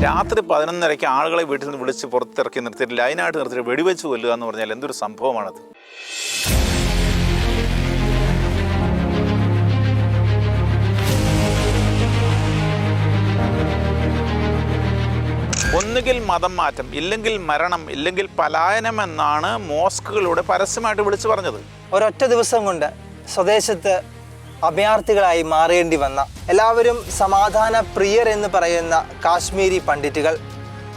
രാത്രി 11:30 ആളുകളെ വീട്ടിൽ നിന്ന് വിളിച്ച് പുറത്തിറക്കി നിർത്തിയിട്ട് ലൈനായിട്ട് നിർത്തിയിട്ട് വെടിവെച്ച് കൊല്ലുക എന്ന് പറഞ്ഞാൽ എന്തൊരു സംഭവമാണത്. ഒന്നുകിൽ മതം മാറ്റം, ഇല്ലെങ്കിൽ മരണം, ഇല്ലെങ്കിൽ പലായനം എന്നാണ് മോസ്കുകളിലൂടെ പരസ്യമായിട്ട് വിളിച്ചു പറഞ്ഞത്. ഒരൊറ്റ ദിവസം കൊണ്ട് സ്വദേശത്ത് അഭയാർത്ഥികളായി മാറേണ്ടി വന്ന, എല്ലാവരും സമാധാന പ്രിയർ എന്ന് പറയുന്ന കാശ്മീരി പണ്ഡിറ്റുകൾ,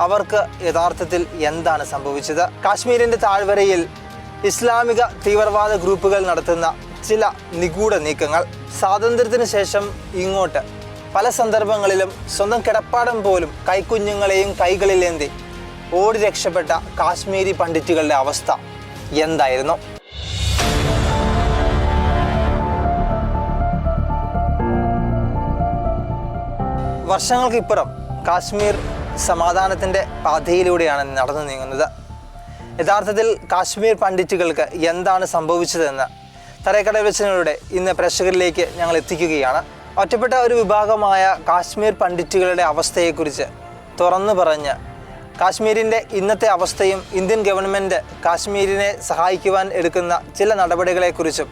അവർക്ക് യഥാർത്ഥത്തിൽ എന്താണ് സംഭവിച്ചത്? കാശ്മീരിൻ്റെ താഴ്വരയിൽ ഇസ്ലാമിക തീവ്രവാദ ഗ്രൂപ്പുകൾ നടത്തുന്ന ചില നിഗൂഢ നീക്കങ്ങൾ, സ്വാതന്ത്ര്യത്തിന് ശേഷം ഇങ്ങോട്ട് പല സന്ദർഭങ്ങളിലും സ്വന്തം കിടപ്പാടം പോലും കൈക്കുഞ്ഞുങ്ങളെയും കൈകളിലേന്തി ഓടി രക്ഷപ്പെട്ട കാശ്മീരി പണ്ഡിറ്റുകളുടെ അവസ്ഥ എന്തായിരുന്നു? വർഷങ്ങൾക്കിപ്പുറം കാശ്മീർ സമാധാനത്തിൻ്റെ പാതയിലൂടെയാണ് നടന്നു നീങ്ങുന്നത്. യഥാർത്ഥത്തിൽ കാശ്മീർ പണ്ഡിറ്റുകൾക്ക് എന്താണ് സംഭവിച്ചതെന്ന് തറേക്കടവച്ചനിലൂടെ ഇന്ന് പ്രേക്ഷകരിലേക്ക് ഞങ്ങൾ എത്തിക്കുകയാണ്. ഒറ്റപ്പെട്ട ഒരു വിഭാഗമായ കാശ്മീർ പണ്ഡിറ്റുകളുടെ അവസ്ഥയെക്കുറിച്ച് തുറന്നു പറഞ്ഞ് കാശ്മീരിൻ്റെ ഇന്നത്തെ അവസ്ഥയും ഇന്ത്യൻ ഗവൺമെൻറ് കാശ്മീരിനെ സഹായിക്കുവാൻ എടുക്കുന്ന ചില നടപടികളെക്കുറിച്ചും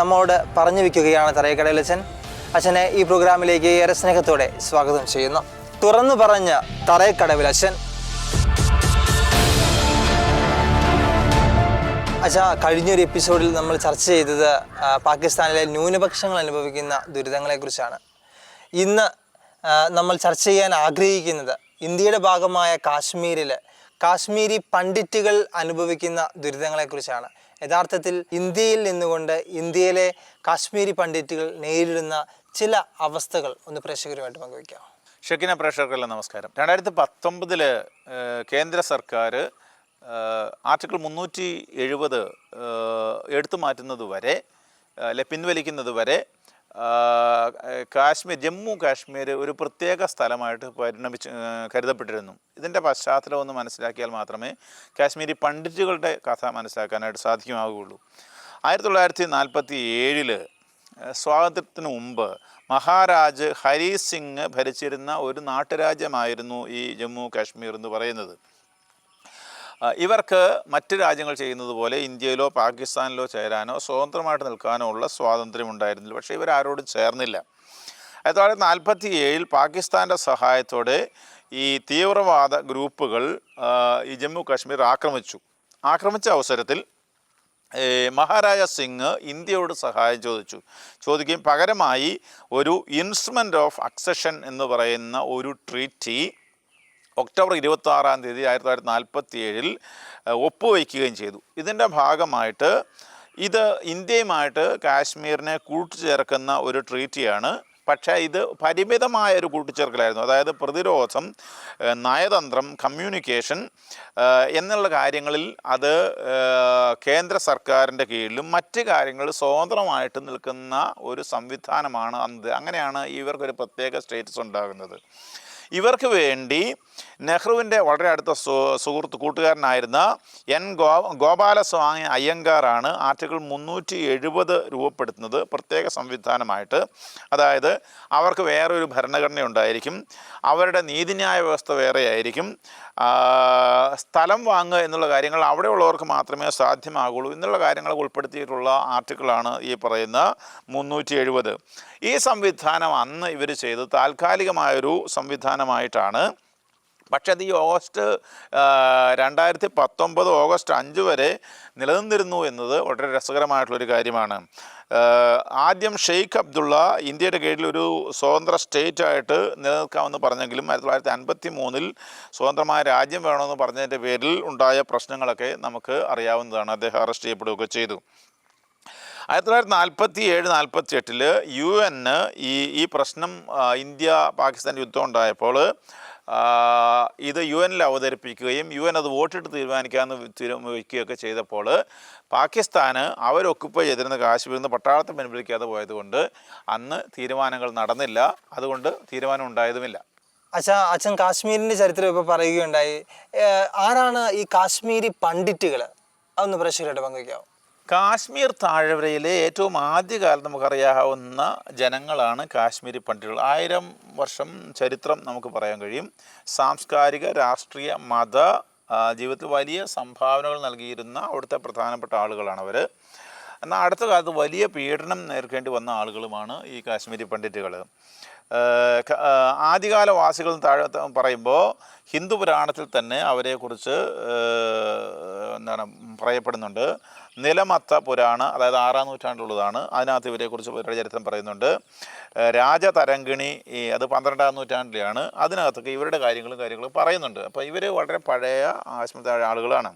നമ്മോട് പറഞ്ഞു വയ്ക്കുകയാണ് തറേക്കടവച്ചൻ. അച്ഛനെ ഈ പ്രോഗ്രാമിലേക്ക് ഏറെ സ്നേഹത്തോടെ സ്വാഗതം ചെയ്യുന്നു. തുറന്നു പറഞ്ഞ തറേക്കടവിലച്ഛൻ. അച്ഛാ, കഴിഞ്ഞൊരു എപ്പിസോഡിൽ നമ്മൾ ചർച്ച ചെയ്തത് പാകിസ്ഥാനിലെ ന്യൂനപക്ഷങ്ങൾ അനുഭവിക്കുന്ന ദുരിതങ്ങളെക്കുറിച്ചാണ്. ഇന്ന് നമ്മൾ ചർച്ച ചെയ്യാൻ ആഗ്രഹിക്കുന്നത് ഇന്ത്യയുടെ ഭാഗമായ കാശ്മീരിൽ കാശ്മീരി പണ്ഡിറ്റുകൾ അനുഭവിക്കുന്ന ദുരിതങ്ങളെക്കുറിച്ചാണ്. യഥാർത്ഥത്തിൽ ഇന്ത്യയിൽ നിന്നുകൊണ്ട് ഇന്ത്യയിലെ കാശ്മീരി പണ്ഡിറ്റുകൾ നേരിടുന്ന ചില അവസ്ഥകൾ ഒന്ന് പ്രേക്ഷകരുമായിട്ട് പങ്കുവയ്ക്കാം. ഷെക്കിന പ്രേക്ഷകർക്കെല്ലാം നമസ്കാരം. 2019 കേന്ദ്ര സർക്കാർ ആർട്ടിക്കിൾ 370 എടുത്തു മാറ്റുന്നത് വരെ, പിൻവലിക്കുന്നത് വരെ ജമ്മു കാശ്മീർ ഒരു പ്രത്യേക സ്ഥലമായിട്ട് കരുതപ്പെട്ടിരുന്നു. ഇതിൻ്റെ പശ്ചാത്തലം ഒന്ന് മനസ്സിലാക്കിയാൽ മാത്രമേ കാശ്മീരി പണ്ഡിറ്റുകളുടെ കഥ മനസ്സിലാക്കാനായിട്ട് സാധിക്കുമാവുകയുള്ളൂ. 1947 സ്വാതന്ത്ര്യത്തിന് മുമ്പ് മഹാരാജ് ഹരി സിംഗ് ഭരിച്ചിരുന്ന ഒരു നാട്ടുരാജ്യമായിരുന്നു ഈ ജമ്മു കാശ്മീർ എന്ന് പറയുന്നത്. ഇവർക്ക് മറ്റ് രാജ്യങ്ങൾ ചെയ്യുന്നത് പോലെ ഇന്ത്യയിലോ പാകിസ്ഥാനിലോ ചേരാനോ സ്വതന്ത്രമായിട്ട് നിൽക്കാനോ ഉള്ള സ്വാതന്ത്ര്യം ഉണ്ടായിരുന്നില്ല. പക്ഷേ ഇവരാരോടും ചേർന്നില്ല. 1947 പാകിസ്ഥാൻ്റെ സഹായത്തോടെ ഈ തീവ്രവാദ ഗ്രൂപ്പുകൾ ഈ ജമ്മു കാശ്മീർ ആക്രമിച്ച അവസരത്തിൽ മഹാരാജ സിംഗ് ഇന്ത്യയോട് സഹായം ചോദിക്കുകയും പകരമായി ഒരു ഇൻസ്ട്രുമെൻ്റ് ഓഫ് അക്സഷൻ എന്ന് പറയുന്ന ഒരു ട്രീറ്റി ഒക്ടോബർ 26 1947 ഒപ്പുവയ്ക്കുകയും ചെയ്തു. ഇതിൻ്റെ ഭാഗമായിട്ട് ഇത് ഇന്ത്യയുമായിട്ട് കാശ്മീരിനെ കൂട്ടിച്ചേർക്കുന്ന ഒരു ട്രീറ്റിയാണ്. പക്ഷേ ഇത് പരിമിതമായ ഒരു കൂട്ടിച്ചേർക്കലായിരുന്നു. അതായത് പ്രതിരോധം, നയതന്ത്രം, കമ്മ്യൂണിക്കേഷൻ എന്നുള്ള കാര്യങ്ങളിൽ അത് കേന്ദ്ര സർക്കാരിൻ്റെ കീഴിലും മറ്റ് കാര്യങ്ങൾ സ്വതന്ത്രമായിട്ട് നിൽക്കുന്ന ഒരു സംവിധാനമാണ് അന്ന്. അങ്ങനെയാണ് ഇവർക്കൊരു പ്രത്യേക സ്റ്റേറ്റസ് ഉണ്ടാകുന്നത്. ഇവർക്ക് വേണ്ടി നെഹ്റുവിൻ്റെ വളരെ അടുത്ത കൂട്ടുകാരനായിരുന്ന ഗോപാലസ്വാമി അയ്യങ്കാറാണ് ആർട്ടിക്കിൾ 370 രൂപപ്പെടുത്തുന്നത് പ്രത്യേക സംവിധാനമായിട്ട്. അതായത് അവർക്ക് വേറൊരു ഭരണഘടന ഉണ്ടായിരിക്കും, അവരുടെ നീതിന്യായ വ്യവസ്ഥ വേറെയായിരിക്കും, സ്ഥലം വാങ്ങുക എന്നുള്ള കാര്യങ്ങൾ അവിടെയുള്ളവർക്ക് മാത്രമേ സാധ്യമാകുള്ളൂ എന്നുള്ള കാര്യങ്ങൾ ഉൾപ്പെടുത്തിയിട്ടുള്ള ആർട്ടിക്കിളാണ് ഈ പറയുന്ന 370. ഈ സംവിധാനം അന്ന് ഇവർ ചെയ്ത് താൽക്കാലികമായൊരു സംവിധാനമായിട്ടാണ്. പക്ഷേ അത് ഈ 2019 ഓഗസ്റ്റ് 5 വരെ നിലനിന്നിരുന്നു എന്നത് വളരെ രസകരമായിട്ടുള്ളൊരു കാര്യമാണ്. ആദ്യം ഷെയ്ഖ് അബ്ദുള്ള ഇന്ത്യയുടെ കീഴിൽ ഒരു സ്വതന്ത്ര സ്റ്റേറ്റായിട്ട് നിലനിൽക്കാമെന്ന് പറഞ്ഞെങ്കിലും 1953 സ്വതന്ത്രമായ രാജ്യം വേണമെന്ന് പറഞ്ഞതിൻ്റെ പേരിൽ ഉണ്ടായ പ്രശ്നങ്ങളൊക്കെ നമുക്ക് അറിയാവുന്നതാണ്. അദ്ദേഹം അറസ്റ്റ് ചെയ്യപ്പെടുകയൊക്കെ ചെയ്തു. 1947-48 UN ഈ പ്രശ്നം ഇന്ത്യ പാകിസ്ഥാൻ യുദ്ധം ഉണ്ടായപ്പോൾ ഇത് UN അവതരിപ്പിക്കുകയും UN അത് വോട്ടിട്ട് തീരുമാനിക്കാമെന്ന് വയ്ക്കുകയൊക്കെ ചെയ്തപ്പോൾ പാകിസ്ഥാന് അവർ ഒക്കുപ്പൈ ചെയ്തിരുന്ന കാശ്മീരിൽ നിന്ന് പട്ടാളത്തെ പിൻവലിക്കാതെ പോയതുകൊണ്ട് അന്ന് തീരുമാനങ്ങൾ നടന്നില്ല. അതുകൊണ്ട് തീരുമാനം ഉണ്ടായതുമില്ല. അച്ഛൻ കാശ്മീരിൻ്റെ ചരിത്രം ഇപ്പോൾ പറയുകയുണ്ടായി. ആരാണ് ഈ കാശ്മീരി പണ്ഡിറ്റുകൾ? അതൊന്ന് പ്രേക്ഷകരായിട്ട് പങ്കുവയ്ക്കാമോ? കാശ്മീർ താഴ്വരയിലെ ഏറ്റവും ആദ്യകാലത്ത് നമുക്കറിയാവുന്ന ജനങ്ങളാണ് കാശ്മീരി പണ്ഡിറ്റുകൾ. 1000 വർഷം ചരിത്രം നമുക്ക് പറയാൻ കഴിയും. സാംസ്കാരിക, രാഷ്ട്രീയ, മത ജീവിതത്തിൽ വലിയ സംഭാവനകൾ നൽകിയിരുന്ന അവിടുത്തെ പ്രധാനപ്പെട്ട ആളുകളാണവർ. എന്നാൽ അടുത്ത കാലത്ത് വലിയ പീഡനം നേരിടേണ്ടി വന്ന ആളുകളുമാണ് ഈ കാശ്മീരി പണ്ഡിറ്റുകൾ. ആദ്യകാലവാസികൾ താഴെ പറയുമ്പോൾ ഹിന്ദു പുരാണത്തിൽ തന്നെ അവരെക്കുറിച്ച് പറയപ്പെടുന്നുണ്ട്. നിലമത്ത പുരാണ, അതായത് 6-ാം നൂറ്റാണ്ടിലുള്ളതാണ്. അതിനകത്ത് ഇവരെക്കുറിച്ച് ഇവരുടെ ചരിത്രം പറയുന്നുണ്ട്. രാജതരംഗിണി, അത് 12-ാം നൂറ്റാണ്ടിലെയാണ്. അതിനകത്തൊക്കെ ഇവരുടെ കാര്യങ്ങളും പറയുന്നുണ്ട്. അപ്പോൾ ഇവർ വളരെ പഴയ ആശ്രമത്തിലെ ആളുകളാണ്.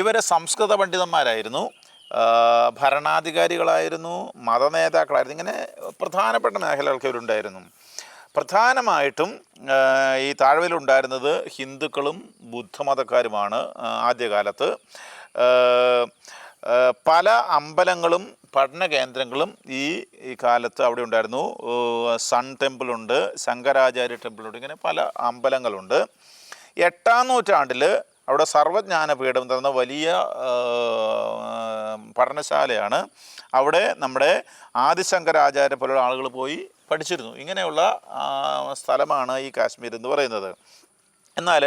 ഇവർ സംസ്കൃത പണ്ഡിതന്മാരായിരുന്നു, ഭരണാധികാരികളായിരുന്നു, മതനേതാക്കളായിരുന്നു. ഇങ്ങനെ പ്രധാനപ്പെട്ട മേഖലകൾക്ക് ഇവരുണ്ടായിരുന്നു. പ്രധാനമായിട്ടും ഈ താഴ്വരയിലുണ്ടായിരുന്നത് ഹിന്ദുക്കളും ബുദ്ധമതക്കാരുമാണ്. ആദ്യകാലത്ത് പല അമ്പലങ്ങളും പഠന കേന്ദ്രങ്ങളും ഈ കാലത്ത് അവിടെ ഉണ്ടായിരുന്നു. സൺ ടെമ്പിളുണ്ട്, ശങ്കരാചാര്യ ടെമ്പിളുണ്ട്, ഇങ്ങനെ പല അമ്പലങ്ങളുണ്ട്. 8-ാം നൂറ്റാണ്ടിൽ അവിടെ സർവജ്ഞാനപീഠം എന്ന വലിയ പഠനശാലയാണ്. അവിടെ നമ്മുടെ ആദിശങ്കരാചാര്യ പോലുള്ള ആളുകൾ പോയി പഠിച്ചിരുന്നു. ഇങ്ങനെയുള്ള സ്ഥലമാണ് ഈ കാശ്മീർ എന്ന് പറയുന്നത്. എന്നാൽ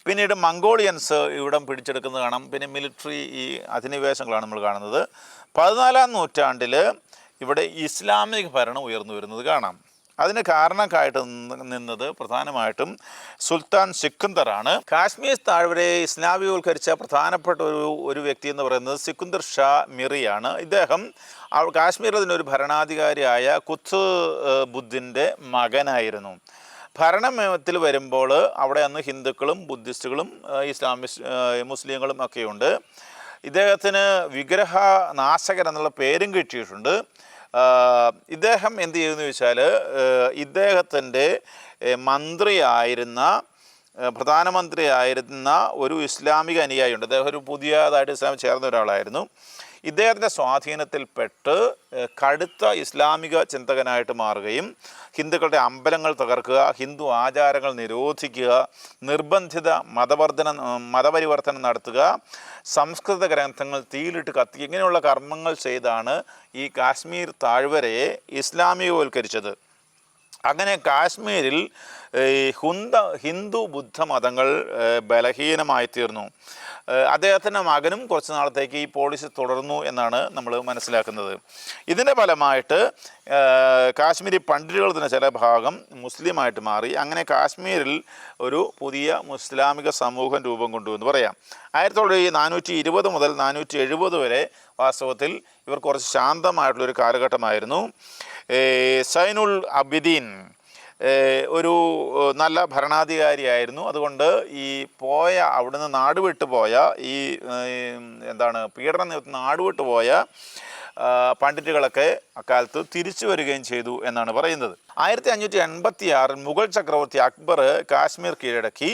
പിന്നീട് മംഗോളിയൻസ് ഇവിടം പിടിച്ചെടുക്കുന്നത് കാണാം. പിന്നെ മിലിറ്ററി ഈ അധിനിവേശങ്ങളാണ് നമ്മൾ കാണുന്നത്. 14-ാം നൂറ്റാണ്ടിൽ ഇവിടെ ഇസ്ലാമിക ഭരണം ഉയർന്നു വരുന്നത് കാണാം. അതിന് കാരണക്കായിട്ട് നിന്നത് പ്രധാനമായിട്ടും സുൽത്താൻ സിക്കന്ദറാണ്. കാശ്മീർ താഴ്വരയെ ഇസ്ലാമികവൽക്കരിച്ച പ്രധാനപ്പെട്ട ഒരു വ്യക്തി എന്ന് പറയുന്നത് സിക്കന്ദർ ഷാ മിറിയാണ്. ഇദ്ദേഹം കാശ്മീരിൽ അതിനൊരു ഭരണാധികാരിയായ കുത്ത് ബുദ്ധിൻ്റെ മകനായിരുന്നു. ഭരണത്തിൽ വരുമ്പോൾ അവിടെ അന്ന് ഹിന്ദുക്കളും ബുദ്ധിസ്റ്റുകളും മുസ്ലിങ്ങളും ഒക്കെയുണ്ട്. ഇദ്ദേഹത്തിന് വിഗ്രഹ നാശകൻ എന്നുള്ള പേരും കിട്ടിയിട്ടുണ്ട്. ഇദ്ദേഹം എന്ത് ചെയ്യുമെന്ന് ചോദിച്ചാൽ, ഇദ്ദേഹത്തിൻ്റെ പ്രധാനമന്ത്രിയായിരുന്ന ഒരു ഇസ്ലാമിക അനുയായിയുണ്ട്. അദ്ദേഹം ഒരു പുതിയതായിട്ട് ഇസ്ലാം ചേർന്ന ഒരാളായിരുന്നു. ഇദ്ദേഹത്തിൻ്റെ സ്വാധീനത്തിൽപ്പെട്ട് കടുത്ത ഇസ്ലാമിക ചിന്തകനായിട്ട് മാറുകയും ഹിന്ദുക്കളുടെ അമ്പലങ്ങൾ തകർക്കുക, ഹിന്ദു ആചാരങ്ങൾ നിരോധിക്കുക, നിർബന്ധിത മതപരിവർത്തനം നടത്തുക, സംസ്കൃത ഗ്രന്ഥങ്ങൾ തീയിലിട്ട് കത്തിക്കുക, ഇങ്ങനെയുള്ള കർമ്മങ്ങൾ ചെയ്താണ് ഈ കാശ്മീർ താഴ്വരയെ ഇസ്ലാമികവൽക്കരിച്ചത്. അങ്ങനെ കാശ്മീരിൽ ഹിന്ദു ബുദ്ധ മതങ്ങൾ ബലഹീനമായി തീർന്നു. അദ്ദേഹത്തിൻ്റെ മകനും കുറച്ച് നാളത്തേക്ക് ഈ പോളിസി തുടർന്നു എന്നാണ് നമ്മൾ മനസ്സിലാക്കുന്നത്. ഇതിൻ്റെ ഫലമായിട്ട് കാശ്മീരി പണ്ഡിറ്റുകൾ തന്നെ ചില ഭാഗം മുസ്ലിമായിട്ട് മാറി. അങ്ങനെ കാശ്മീരിൽ ഒരു പുതിയ മുസ്ലാമിക സമൂഹം രൂപം കൊണ്ടു എന്ന് പറയാം. 1420 മുതൽ 470 വരെ വാസ്തവത്തിൽ ഇവർ കുറച്ച് ശാന്തമായിട്ടുള്ളൊരു കാലഘട്ടമായിരുന്നു. സൈനുൽ അബിദീൻ ഒരു നല്ല ഭരണാധികാരിയായിരുന്നു. അതുകൊണ്ട് ഈ അവിടുന്ന് നാടുവിട്ട് പോയ പീഡനം നിമിത്തം നാടുവിട്ട് പോയ പണ്ഡിറ്റുകളൊക്കെ അക്കാലത്ത് തിരിച്ചു വരികയും ചെയ്തു എന്നാണ് പറയുന്നത്. 1586 മുഗൾ ചക്രവർത്തി അക്ബർ കാശ്മീർ കീഴടക്കി.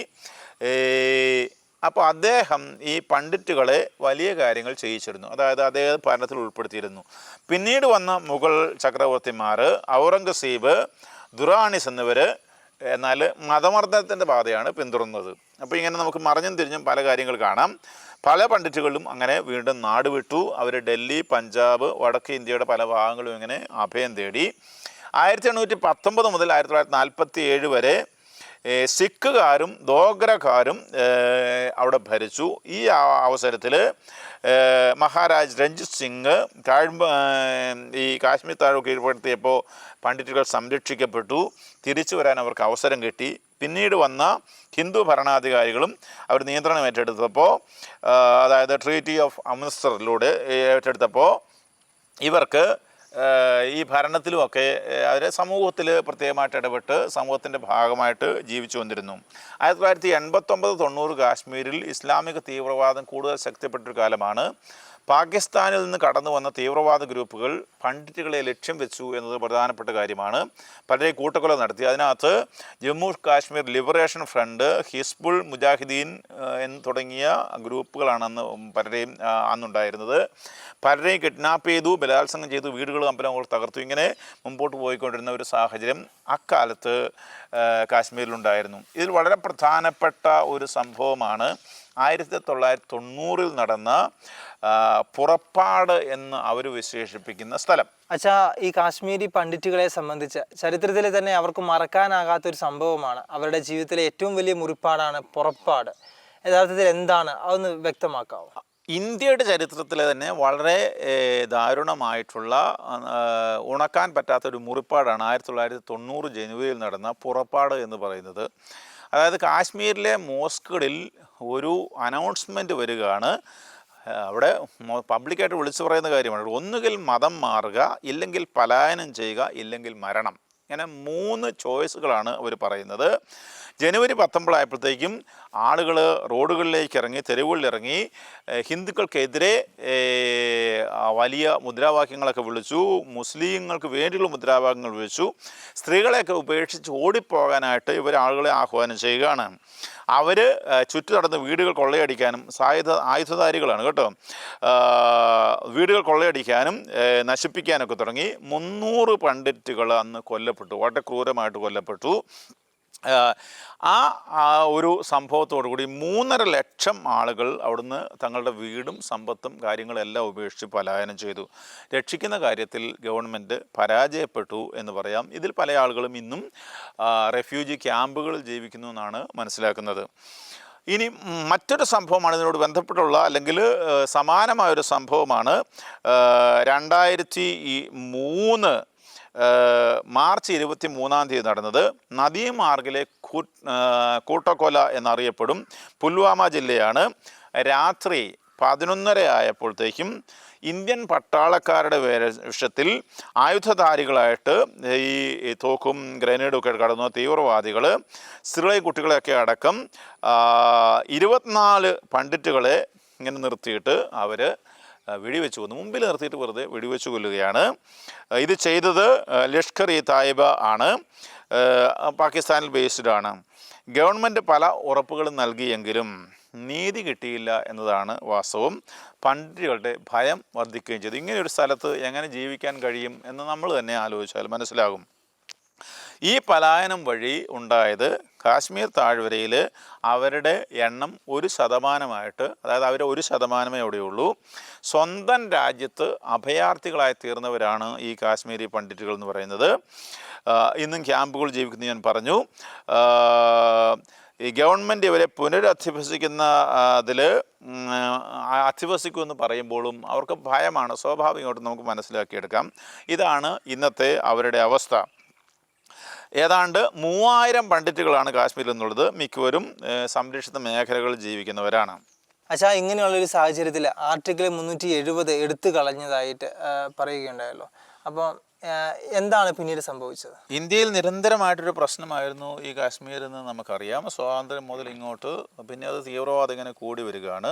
അപ്പോൾ അദ്ദേഹം ഈ പണ്ഡിറ്റുകളെ വലിയ കാര്യങ്ങൾ ചെയ്യിച്ചിരുന്നു. അതായത് അദ്ദേഹം ഭരണത്തിൽ ഉൾപ്പെടുത്തിയിരുന്നു. പിന്നീട് വന്ന മുഗൾ ചക്രവർത്തിമാർ ഔറംഗസീബ്, ദുറാണിസ് എന്നിവർ എന്നാൽ മതമർദ്ദനത്തിൻ്റെ പാതയാണ് പിന്തുടർന്നത്. അപ്പോൾ ഇങ്ങനെ നമുക്ക് മറിഞ്ഞും തിരിഞ്ഞും പല കാര്യങ്ങൾ കാണാം. പല പണ്ഡിറ്റുകളും അങ്ങനെ വീണ്ടും നാട് വിട്ടു. അവർ ഡൽഹി, പഞ്ചാബ്, വടക്ക് ഇന്ത്യയുടെ പല ഭാഗങ്ങളും ഇങ്ങനെ അഭയം തേടി. 1819 മുതൽ 1947 വരെ സിഖുകാരും ദോഗ്രക്കാരും അവിടെ ഭരിച്ചു. ഈ അവസരത്തിൽ മഹാരാജ് രഞ്ജിത് സിംഗ് ഈ കാശ്മീർ താഴ്വര കീഴ്പ്പെടുത്തിയപ്പോൾ പണ്ഡിറ്റുകൾ സംരക്ഷിക്കപ്പെട്ടു. തിരിച്ചു വരാൻ അവർക്ക് അവസരം കിട്ടി. പിന്നീട് വന്ന ഹിന്ദു ഭരണാധികാരികളും അവർ നിയന്ത്രണം ഏറ്റെടുത്തപ്പോൾ, അതായത് ട്രീറ്റി ഓഫ് അമൃത്സറിലൂടെ ഏറ്റെടുത്തപ്പോൾ ഇവർക്ക് ഈ ഭരണത്തിലുമൊക്കെ അവരെ സമൂഹത്തിൽ പ്രത്യേകമായിട്ട് ഇടപെട്ട് സമൂഹത്തിൻ്റെ ഭാഗമായിട്ട് ജീവിച്ചു വന്നിരുന്നു. 1989-90 കാശ്മീരിൽ ഇസ്ലാമിക തീവ്രവാദം കൂടുതൽ ശക്തിപ്പെട്ടൊരു കാലമാണ്. പാകിസ്ഥാനിൽ നിന്ന് കടന്നു വന്ന തീവ്രവാദ ഗ്രൂപ്പുകൾ പണ്ഡിറ്റുകളെ ലക്ഷ്യം വെച്ചു എന്നത് പ്രധാനപ്പെട്ട കാര്യമാണ്. പലരെയും കൂട്ടക്കൊല നടത്തി. അതിനകത്ത് ജമ്മു കാശ്മീർ ലിബറേഷൻ ഫ്രണ്ട്, ഹിസ്ബുൾ മുജാഹിദീൻ തുടങ്ങിയ ഗ്രൂപ്പുകളാണ് പലരെയും അന്നുണ്ടായിരുന്നത്. പലരെയും കിഡ്നാപ്പ് ചെയ്തു, ബലാത്സംഗം ചെയ്തു, വീടുകളും അമ്പലങ്ങളും തകർത്തു. ഇങ്ങനെ മുമ്പോട്ട് പോയിക്കൊണ്ടിരുന്ന ഒരു സാഹചര്യം അക്കാലത്ത് കാശ്മീരിലുണ്ടായിരുന്നു. ഇതിൽ വളരെ പ്രധാനപ്പെട്ട ഒരു സംഭവമാണ് 1990 നടന്ന പുറപ്പാട് എന്ന് അവർ വിശേഷിപ്പിക്കുന്ന സ്ഥലം. അച്ഛാ, ഈ കാശ്മീരി പണ്ഡിറ്റുകളെ സംബന്ധിച്ച് ചരിത്രത്തിൽ തന്നെ അവർക്ക് മറക്കാനാകാത്തൊരു സംഭവമാണ്, അവരുടെ ജീവിതത്തിലെ ഏറ്റവും വലിയ മുറിപ്പാടാണ് പുറപ്പാട്. യഥാർത്ഥത്തിൽ എന്താണ് അതൊന്ന് വ്യക്തമാക്കാവോ? ഇന്ത്യയുടെ ചരിത്രത്തിലെ തന്നെ വളരെ ദാരുണമായിട്ടുള്ള ഉണക്കാൻ പറ്റാത്തൊരു മുറിപ്പാടാണ് 1990 ജനുവരിയിൽ നടന്ന പുറപ്പാട് എന്ന് പറയുന്നത്. അതായത് കാശ്മീരിലെ മോസ്കുകളിൽ ഒരു അനൗൺസ്മെൻറ്റ് വരികയാണ്. അവിടെ പബ്ലിക്കായിട്ട് വിളിച്ചു പറയുന്ന കാര്യമാണ്, ഒന്നുകിൽ മതം മാറുക, ഇല്ലെങ്കിൽ പലായനം ചെയ്യുക, ഇല്ലെങ്കിൽ മരണം. ഇങ്ങനെ 3 ചോയ്സുകളാണ് അവർ പറയുന്നത്. ജനുവരി 19 ആയപ്പോഴത്തേക്കും ആളുകൾ റോഡുകളിലേക്ക് ഇറങ്ങി, തെരുവുകളിലിറങ്ങി, ഹിന്ദുക്കൾക്കെതിരെ വലിയ മുദ്രാവാക്യങ്ങളൊക്കെ വിളിച്ചു, മുസ്ലിങ്ങൾക്ക് വേണ്ടിയുള്ള മുദ്രാവാക്യങ്ങൾ വിളിച്ചു. സ്ത്രീകളെയൊക്കെ ഉപേക്ഷിച്ച് ഓടിപ്പോകാനായിട്ട് ഇവർ ആളുകളെ ആഹ്വാനം ചെയ്യുകയാണ്. അവർ ചുറ്റു നടന്ന് വീടുകൾ കൊള്ളയടിക്കാനും, ആയുധധാരികളാണ് കേട്ടോ, വീടുകൾ കൊള്ളയടിക്കാനും നശിപ്പിക്കാനൊക്കെ തുടങ്ങി. 300 പണ്ഡിറ്റുകൾ അന്ന് കൊല്ലപ്പെട്ടു, വളരെ ക്രൂരമായിട്ട് കൊല്ലപ്പെട്ടു. ആ ഒരു സംഭവത്തോടു കൂടി 3.5 ലക്ഷം ആളുകൾ അവിടുന്ന് തങ്ങളുടെ വീടും സമ്പത്തും കാര്യങ്ങളെല്ലാം ഉപേക്ഷിച്ച് പലായനം ചെയ്തു. രക്ഷിക്കുന്ന കാര്യത്തിൽ ഗവൺമെൻറ് പരാജയപ്പെട്ടു എന്ന് പറയാം. ഇതിൽ പല ആളുകളും ഇന്നും റെഫ്യൂജി ക്യാമ്പുകളിൽ ജീവിക്കുന്നു എന്നാണ് മനസ്സിലാക്കുന്നത്. ഇനി മറ്റൊരു സംഭവമാണ് ഇതിനോട് ബന്ധപ്പെട്ടുള്ള, അല്ലെങ്കിൽ സമാനമായൊരു സംഭവമാണ് 2003 മാർച്ച് 23 നടന്നത്. നദീമാർഗിലെ കൂട്ടക്കൊല എന്നറിയപ്പെടും പുൽവാമ ജില്ലയാണ്. രാത്രി 11:30 ആയപ്പോഴത്തേക്കും ഇന്ത്യൻ പട്ടാളക്കാരുടെ വേഷത്തിൽ ആയുധധാരികളായിട്ട് ഈ തോക്കും ഗ്രനേഡും ഒക്കെ കടന്ന തീവ്രവാദികൾ സ്ത്രീകളെയും കുട്ടികളെയൊക്കെ അടക്കം 24 പണ്ഡിറ്റുകളെ ഇങ്ങനെ നിർത്തിയിട്ട് അവർ വെടിവെച്ച് കൊന്നു. മുമ്പിൽ നിർത്തിയിട്ട് വെറുതെ വെടിവെച്ച് കൊല്ലുകയാണ്. ഇത് ചെയ്തത് ലഷ്കർ ഇ തായിബ ആണ്, പാകിസ്ഥാനിൽ ബേസ്ഡ് ആണ്. ഗവൺമെൻറ് പല ഉറപ്പുകളും നൽകിയെങ്കിലും നീതി കിട്ടിയില്ല എന്നതാണ് വാസ്തവം. പണ്ഡിറ്റുകളുടെ ഭയം വർദ്ധിക്കുകയും ചെയ്തു. ഇങ്ങനെയൊരു സ്ഥലത്ത് എങ്ങനെ ജീവിക്കാൻ കഴിയും എന്ന് നമ്മൾ തന്നെ ആലോചിച്ചാൽ മനസ്സിലാകും. ഈ പലായനം വഴി ഉണ്ടായത് കാശ്മീർ താഴ്വരയിൽ അവരുടെ എണ്ണം 1%, അതായത് അവർ 1% അവിടെയുള്ളൂ. സ്വന്തം രാജ്യത്ത് അഭയാർത്ഥികളായി തീർന്നവരാണ് ഈ കാശ്മീരി പണ്ഡിറ്റുകൾ എന്ന് പറയുന്നത്. ഇന്നും ക്യാമ്പുകൾ ജീവിക്കുന്നത് ഞാൻ പറഞ്ഞു. ഈ ഗവൺമെൻറ് ഇവരെ പുനരധിവസിക്കുന്ന അതിൽ അധിവസിക്കുമെന്ന് പറയുമ്പോഴും അവർക്ക് ഭയമാണ്. സ്വാഭാവികമായിട്ടും നമുക്ക് മനസ്സിലാക്കിയെടുക്കാം. ഇതാണ് ഇന്നത്തെ അവരുടെ അവസ്ഥ. ഏതാണ്ട് 3000 പണ്ഡിറ്റുകളാണ് കാശ്മീരിൽ നിന്നുള്ളത്. മിക്കവരും സംരക്ഷിത മേഖലകളിൽ ജീവിക്കുന്നവരാണ്. അച്ഛാ, ഇങ്ങനെയുള്ളൊരു സാഹചര്യത്തിൽ ആർട്ടിക്കിൾ 370 എടുത്തു കളഞ്ഞതായിട്ട് പറയുകയുണ്ടായല്ലോ. അപ്പോൾ എന്താണ് പിന്നീട് സംഭവിച്ചത്? ഇന്ത്യയിൽ നിരന്തരമായിട്ടൊരു പ്രശ്നമായിരുന്നു ഈ കാശ്മീർ എന്ന് നമുക്കറിയാം. സ്വാതന്ത്ര്യം മുതൽ ഇങ്ങോട്ട് പിന്നെ അത് തീവ്രവാദം ഇങ്ങനെ കൂടി വരികയാണ്.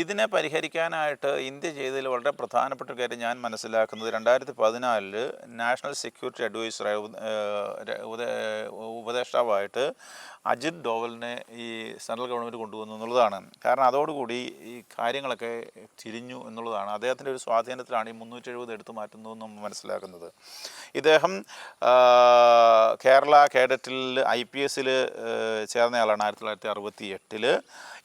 ഇതിനെ പരിഹരിക്കാനായിട്ട് ഇന്ത്യ ചെയ്തതിൽ വളരെ പ്രധാനപ്പെട്ട കാര്യം ഞാൻ മനസ്സിലാക്കുന്നത് 2014 നാഷണൽ സെക്യൂരിറ്റി അഡ്വൈസറായ ഉപദേഷ്ടാവായിട്ട് അജിത് ഡോവലിനെ ഈ സെൻട്രൽ ഗവൺമെൻറ് കൊണ്ടുവന്നു എന്നുള്ളതാണ്. കാരണം അതോടുകൂടി ഈ കാര്യങ്ങളൊക്കെ തിരിഞ്ഞു എന്നുള്ളതാണ്. അദ്ദേഹത്തിൻ്റെ ഒരു സ്വാധീനത്തിലാണ് ഈ 370 എടുത്തു മാറ്റുന്നതെന്ന് നമ്മൾ മനസ്സിലാക്കുന്നത്. ഇദ്ദേഹം കേരള കേഡറ്റിൽ IPS ചേർന്നയാളാണ്. 1968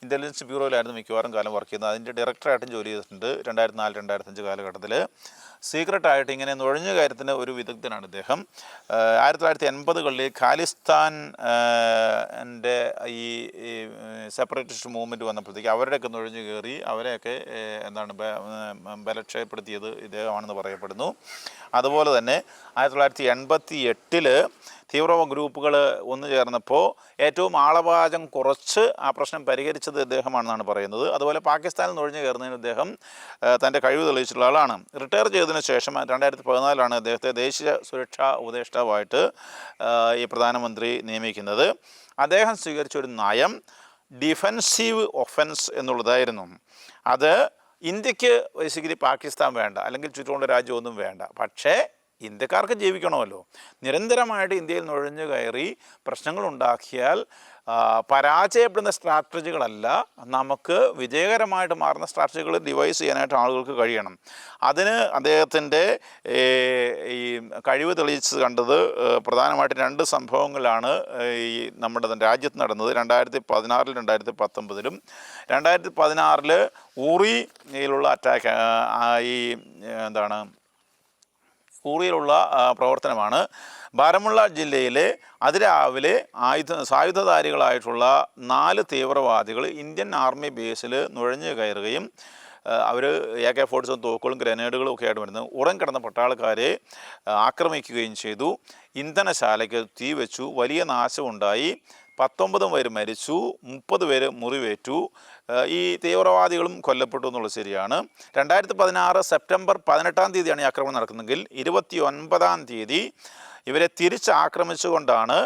ഇൻ്റലിജൻസ് ബ്യൂറോയിലായിരുന്നു മിക്കവാറും കാലം വർക്ക് ചെയ്യുന്നത്. അതിൻ്റെ ഡയറക്ടറായിട്ടും ജോലി ചെയ്തിട്ടുണ്ട് 2004-2005 കാലഘട്ടത്തിൽ. സീക്രട്ടായിട്ട് ഇങ്ങനെ നുഴഞ്ഞ കാര്യത്തിന് ഒരു വിദഗ്ധനാണ് ഇദ്ദേഹം. 1980കളിൽ ഖാലിസ്ഥാൻ എൻ്റെ ഈ സെപ്പറേറ്റിസ്റ്റ് മൂവ്മെൻറ്റ് വന്നപ്പോഴത്തേക്ക് അവരുടെയൊക്കെ നുഴഞ്ഞു കയറി അവരെയൊക്കെ ബലക്ഷയപ്പെടുത്തിയത് ഇദ്ദേഹമാണെന്ന് പറയപ്പെടുന്നു. അതുപോലെ തന്നെ 1988 തീവ്രവാദ ഗ്രൂപ്പുകൾ ഒന്നു ചേർന്നപ്പോൾ ഏറ്റവും ആളപാചം കുറച്ച് ആ പ്രശ്നം പരിഹരിച്ചത് ഇദ്ദേഹമാണെന്നാണ് പറയുന്നത്. അതുപോലെ പാകിസ്ഥാനിൽ നുഴഞ്ഞു കയറുന്നതിന് ഇദ്ദേഹം തൻ്റെ കഴിവ് തെളിയിച്ചിട്ടുള്ള ആളാണ്. റിട്ടയർ ചെയ്തതിന് ശേഷം 2014 അദ്ദേഹത്തെ ദേശീയ സുരക്ഷാ ഉപദേഷ്ടാവായിട്ട് ഈ പ്രധാനമന്ത്രി നിയമിക്കുന്നത്. അദ്ദേഹം സ്വീകരിച്ചൊരു നയം ഡിഫെൻസീവ് ഒഫൻസ് എന്നുള്ളതായിരുന്നു. അത് ഇന്ത്യക്ക് ബേസിക്കലി പാകിസ്ഥാൻ വേണ്ട, അല്ലെങ്കിൽ ചുറ്റുമുള്ള രാജ്യമൊന്നും വേണ്ട. പക്ഷേ ഇന്ത്യക്കാർക്ക് ജീവിക്കണമല്ലോ. നിരന്തരമായിട്ട് ഇന്ത്യയിൽ നുഴഞ്ഞു കയറി പ്രശ്നങ്ങളുണ്ടാക്കിയാൽ പരാജയപ്പെടുന്ന സ്ട്രാറ്റജികളല്ല, നമുക്ക് വിജയകരമായിട്ട് മാറുന്ന സ്ട്രാറ്റജികൾ ഡിവൈസ് ചെയ്യാനായിട്ട് ആളുകൾക്ക് കഴിയണം. അതിന് അദ്ദേഹത്തിൻ്റെ ഈ കഴിവ് തെളിയിച്ച് കണ്ടത് പ്രധാനമായിട്ടും 2 സംഭവങ്ങളാണ് ഈ നമ്മുടെ രാജ്യത്ത് നടന്നത്. 2016 2019. 2016 ഊറിയിലുള്ള അറ്റാക്ക്, ഈ എന്താണ് ഊറിയിലുള്ള പ്രവർത്തനമാണ്. ബാരമുള്ള ജില്ലയിലെ അതിരാവിലെ സായുധധാരികളായിട്ടുള്ള 4 തീവ്രവാദികൾ ഇന്ത്യൻ ആർമി ബേസിൽ നുഴഞ്ഞു കയറുകയും അവർ AK-47 തോക്കുകളും ഗ്രനേഡുകളും ഒക്കെ ആയിട്ട് വരുന്നത് ഉറങ്ങിക്കിടന്ന പട്ടാളക്കാരെ ആക്രമിക്കുകയും ചെയ്തു. ഇന്ധനശാലയ്ക്ക് തീ വെച്ചു. വലിയ നാശമുണ്ടായി. 19 പേര് മരിച്ചു, 30 പേര് മുറിവേറ്റു. ഈ തീവ്രവാദികളും കൊല്ലപ്പെട്ടു എന്നുള്ളത് ശരിയാണ്. 2016 സെപ്റ്റംബർ 18 ഈ ആക്രമണം നടക്കുന്നതെങ്കിൽ 29 തീയതി ഇവരെ തിരിച്ചാക്രമിച്ചുകൊണ്ടാണ്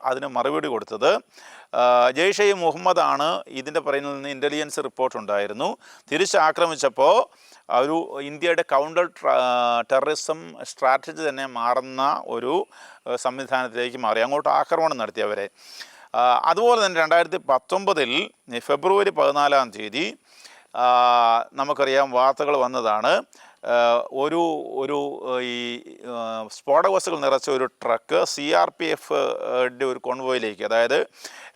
അതിന് മറുപടി കൊടുത്തത്. ജെയ്ഷെ മുഹമ്മദാണ് ഇതിൻ്റെ പറയുന്നതിൽ നിന്ന് ഇൻ്റലിജൻസ് റിപ്പോർട്ടുണ്ടായിരുന്നു. തിരിച്ചാക്രമിച്ചപ്പോൾ ഒരു ഇന്ത്യയുടെ കൗണ്ടർ ടെററിസം സ്ട്രാറ്റജി തന്നെ മാറുന്ന ഒരു സംവിധാനത്തിലേക്ക് മാറി, അങ്ങോട്ട് ആക്രമണം നടത്തിയവരെ. അതുപോലെ തന്നെ 2019 ഫെബ്രുവരി 14 നമുക്കറിയാം, വാർത്തകൾ വന്നതാണ്. ഒരു ഈ സ്ഫോടക വസ്തുക്കൾ നിറച്ച ഒരു ട്രക്ക് CRPF-ൻ്റെ ഒരു കോൺവോയിലേക്ക്, അതായത്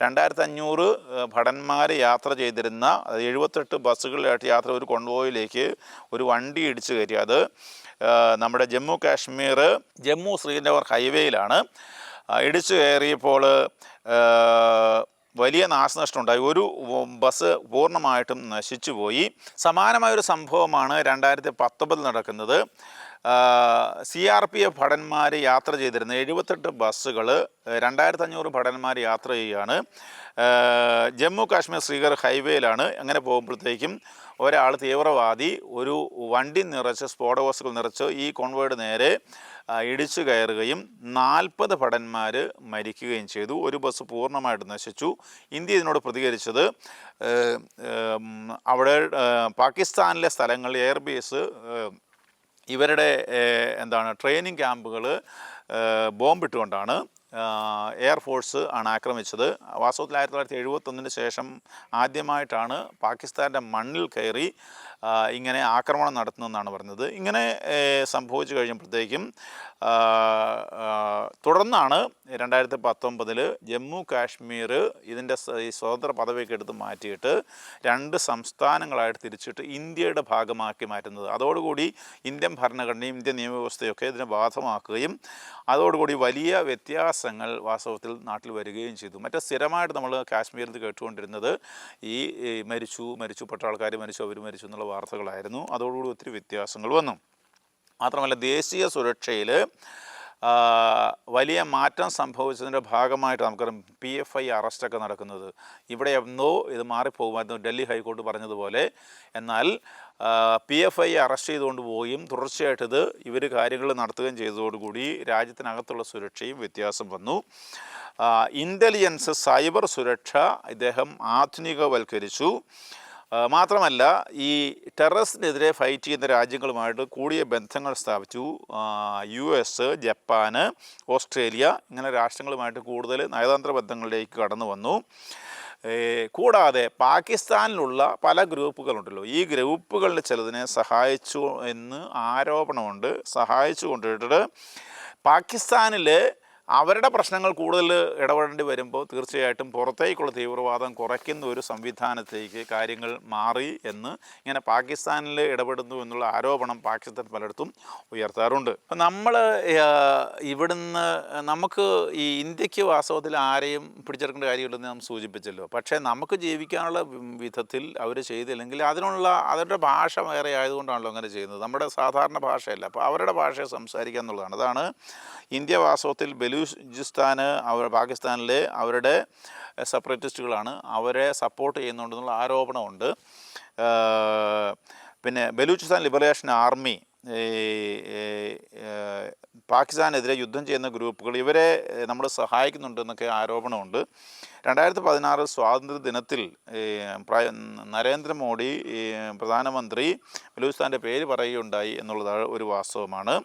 2500 ഭടന്മാർ യാത്ര ചെയ്തിരുന്ന 78 ബസ്സുകളിലായിട്ട് യാത്ര ഒരു കോൺവോയിലേക്ക് ഒരു വണ്ടി ഇടിച്ചു കയറ്റി. അത് നമ്മുടെ ജമ്മു ശ്രീനഗർ ഹൈവേയിലാണ്. ഇടിച്ചു കയറിയപ്പോൾ വലിയ നാശനഷ്ടമുണ്ടായി. ഒരു ബസ് പൂർണ്ണമായിട്ടും നശിച്ചുപോയി. സമാനമായൊരു സംഭവമാണ് 2019 നടക്കുന്നത്. CRPF ഭടന്മാർ യാത്ര ചെയ്തിരുന്ന 78 ബസ്സുകൾ 2500 ഭടന്മാർ യാത്ര ചെയ്യുകയാണ്. ജമ്മു കാശ്മീർ ശ്രീനഗർ ഹൈവേയിലാണ്. അങ്ങനെ പോകുമ്പോഴത്തേക്കും ഒരാൾ തീവ്രവാദി ഒരു വണ്ടി നിറച്ച് സ്ഫോടക വസ്തുക്കൾ നിറച്ച് ഈ കോൺവോയുടെ നേരെ ഇടിച്ചു കയറുകയും 40 ഭടന്മാർ മരിക്കുകയും ചെയ്തു. ഒരു ബസ് പൂർണ്ണമായിട്ട് നശിച്ചു. ഇന്ത്യ ഇതിനോട് പ്രതികരിച്ചത് അവിടെ പാകിസ്ഥാനിലെ സ്ഥലങ്ങളിൽ എയർബേസ് ഇവരുടെ ട്രെയിനിങ് ക്യാമ്പുകൾ ബോംബിട്ടുകൊണ്ടാണ് എയർഫോഴ്സ് ആണ് ആക്രമിച്ചത്. വാസ്തവത്തിൽ 1971 ശേഷം ആദ്യമായിട്ടാണ് പാകിസ്ഥാൻ്റെ മണ്ണിൽ കയറി ഇങ്ങനെ ആക്രമണം നടത്തുന്നതെന്നാണ് പറഞ്ഞത്. ഇങ്ങനെ സംഭവിച്ചു കഴിഞ്ഞപ്പോഴത്തേക്കും തുടർന്നാണ് 2019 ജമ്മു കാശ്മീർ ഇതിൻ്റെ ഈ സ്വതന്ത്ര പദവിയൊക്കെ എടുത്ത് മാറ്റിയിട്ട് 2 സംസ്ഥാനങ്ങളായിട്ട് തിരിച്ചിട്ട് ഇന്ത്യയുടെ ഭാഗമാക്കി മാറ്റുന്നത്. അതോടുകൂടി ഇന്ത്യൻ ഭരണഘടനയും ഇന്ത്യൻ നിയമവ്യവസ്ഥയൊക്കെ ഇതിനെ ബാധകമാക്കുകയും അതോടുകൂടി വലിയ വ്യത്യാസങ്ങൾ വാസ്തവത്തിൽ നാട്ടിൽ വരികയും ചെയ്തു. മറ്റേ സ്ഥിരമായിട്ട് നമ്മൾ കാശ്മീരിൽ കേട്ടുകൊണ്ടിരുന്നത് ഈ മരിച്ചു പട്ടാൾക്കാർ മരിച്ചു, അവർ മരിച്ചു എന്നുള്ള വാർത്തകളായിരുന്നു. അതോടുകൂടി ഒത്തിരി വ്യത്യാസങ്ങൾ വന്നു. മാത്രമല്ല, ദേശീയ സുരക്ഷയിൽ വലിയ മാറ്റം സംഭവിച്ചതിൻ്റെ ഭാഗമായിട്ട് നമുക്കറിയാം PFI അറസ്റ്റൊക്കെ നടക്കുന്നത്. ഇവിടെ എന്നോ ഇത് മാറിപ്പോകുമായിരുന്നു, ഡൽഹി ഹൈക്കോടതി പറഞ്ഞതുപോലെ. എന്നാൽ PFI അറസ്റ്റ് ചെയ്തുകൊണ്ട് പോവുകയും തുടർച്ചയായിട്ട് ഇവർ കാര്യങ്ങൾ നടത്തുകയും ചെയ്തതോടുകൂടി രാജ്യത്തിനകത്തുള്ള സുരക്ഷയും വ്യത്യാസം വന്നു. ഇൻ്റലിജൻസ് സൈബർ സുരക്ഷ ഇദ്ദേഹം ആധുനികവൽക്കരിച്ചു. മാത്രമല്ല, ഈ ടെററിസ്റ്റിനെതിരെ ഫൈറ്റ് ചെയ്യുന്ന രാജ്യങ്ങളുമായിട്ട് കൂടിയ ബന്ധങ്ങൾ സ്ഥാപിച്ചു. US, ജപ്പാൻ, ഓസ്ട്രേലിയ ഇങ്ങനെ രാഷ്ട്രങ്ങളുമായിട്ട് കൂടുതൽ നയതന്ത്ര ബന്ധങ്ങളിലേക്ക് കടന്നു വന്നു. കൂടാതെ പാകിസ്ഥാനിലുള്ള പല ഗ്രൂപ്പുകളുണ്ടല്ലോ, ഈ ഗ്രൂപ്പുകളിൽ ചിലതിനെ സഹായിച്ചു എന്ന് ആരോപണമുണ്ട്. സഹായിച്ചു കൊണ്ടിട്ട് പാകിസ്ഥാനിൽ അവരുടെ പ്രശ്നങ്ങൾ കൂടുതൽ ഇടപെടേണ്ടി വരുമ്പോൾ തീർച്ചയായിട്ടും പുറത്തേക്കുള്ള തീവ്രവാദം കുറയ്ക്കുന്ന ഒരു സംവിധാനത്തേക്ക് കാര്യങ്ങൾ മാറി എന്ന് ഇങ്ങനെ പാകിസ്ഥാനിൽ ഇടപെടുന്നു എന്നുള്ള ആരോപണം പാകിസ്ഥാൻ പലയിടത്തും ഉയർത്താറുണ്ട്. അപ്പം നമ്മൾ ഇവിടുന്ന് നമുക്ക് ഈ ഇന്ത്യക്ക് വാസ്തവത്തിൽ ആരെയും പിടിച്ചെടുക്കേണ്ട കാര്യമില്ലെന്ന് നാം സൂചിപ്പിച്ചല്ലോ. പക്ഷേ നമുക്ക് ജീവിക്കാനുള്ള വിധത്തിൽ അവർ ചെയ്തില്ലെങ്കിൽ അവരുടെ ഭാഷ വേറെ ആയതുകൊണ്ടാണല്ലോ അങ്ങനെ ചെയ്യുന്നത്. നമ്മുടെ സാധാരണ ഭാഷയല്ല. അപ്പോൾ അവരുടെ ഭാഷയെ സംസാരിക്കുക എന്നുള്ളതാണ്. അതാണ് ഇന്ത്യ വാസ്തവത്തിൽ ബലൂചിസ്ഥാന് പാകിസ്ഥാനിലെ അവരുടെ സെപ്പറേറ്റിസ്റ്റുകളാണ്, അവരെ സപ്പോർട്ട് ചെയ്യുന്നുണ്ടെന്നുള്ള ആരോപണമുണ്ട്. പിന്നെ ബലൂചിസ്ഥാൻ ലിബറേഷൻ ആർമി ഈ പാകിസ്ഥാനെതിരെ യുദ്ധം ചെയ്യുന്ന ഗ്രൂപ്പുകൾ ഇവരെ നമ്മൾ സഹായിക്കുന്നുണ്ടെന്നൊക്കെ ആരോപണമുണ്ട്. 2016 സ്വാതന്ത്ര്യ ദിനത്തിൽ നരേന്ദ്രമോദി പ്രധാനമന്ത്രി ബലൂചിസ്ഥാൻ്റെ പേര് പറയുകയുണ്ടായി എന്നുള്ളത് ഒരു വാസ്തവമാണ്.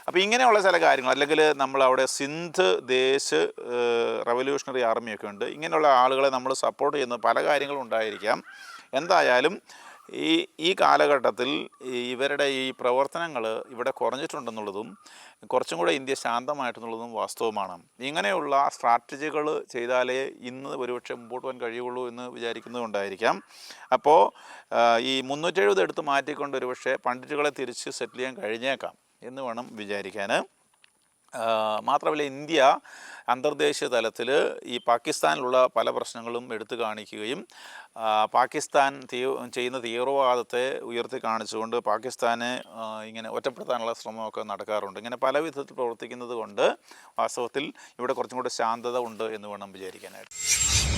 അപ്പോൾ ഇങ്ങനെയുള്ള ചില കാര്യങ്ങൾ, അല്ലെങ്കിൽ നമ്മളവിടെ സിന്ധ് ദേശ് റവല്യൂഷണറി ആർമിയൊക്കെ ഉണ്ട്. ഇങ്ങനെയുള്ള ആളുകളെ നമ്മൾ സപ്പോർട്ട് ചെയ്യുന്ന പല കാര്യങ്ങളും ഉണ്ടായിരിക്കാം. എന്തായാലും ഈ കാലഘട്ടത്തിൽ ഇവരുടെ ഈ പ്രവർത്തനങ്ങൾ ഇവിടെ കുറഞ്ഞിട്ടുണ്ടെന്നുള്ളതും കുറച്ചും കൂടെ ഇന്ത്യ ശാന്തമായിട്ടുള്ളതും വാസ്തവമാണ്. ഇങ്ങനെയുള്ള സ്ട്രാറ്റജികൾ ചെയ്താലേ ഇന്ന് ഒരുപക്ഷെ മുമ്പോട്ട് പോകാൻ കഴിയുള്ളൂ എന്ന് വിചാരിക്കുന്നതുകൊണ്ടായിരിക്കാം. അപ്പോൾ ഈ 370 എടുത്ത് മാറ്റിക്കൊണ്ട് ഒരുപക്ഷെ പണ്ഡിറ്റുകളെ തിരിച്ച് സെറ്റിൽ ചെയ്യാൻ കഴിഞ്ഞേക്കാം എന്ന് വേണം വിചാരിക്കാൻ. മാത്രമല്ല, ഇന്ത്യ അന്തർദേശീയ തലത്തിൽ ഈ പാകിസ്ഥാനിലുള്ള പല പ്രശ്നങ്ങളും എടുത്തു കാണിക്കുകയും പാകിസ്ഥാൻ ചെയ്യുന്ന തീവ്രവാദത്തെ ഉയർത്തി കാണിച്ചുകൊണ്ട് പാകിസ്ഥാനെ ഇങ്ങനെ ഒറ്റപ്പെടുത്താനുള്ള ശ്രമമൊക്കെ നടക്കാറുണ്ട്. ഇങ്ങനെ പല വിധത്തിൽ പ്രവർത്തിക്കുന്നത് കൊണ്ട് വാസ്തവത്തിൽ ഇവിടെ കുറച്ചും കൂടെ ശാന്തത ഉണ്ട് എന്ന് വേണം വിചാരിക്കാനായിട്ട്.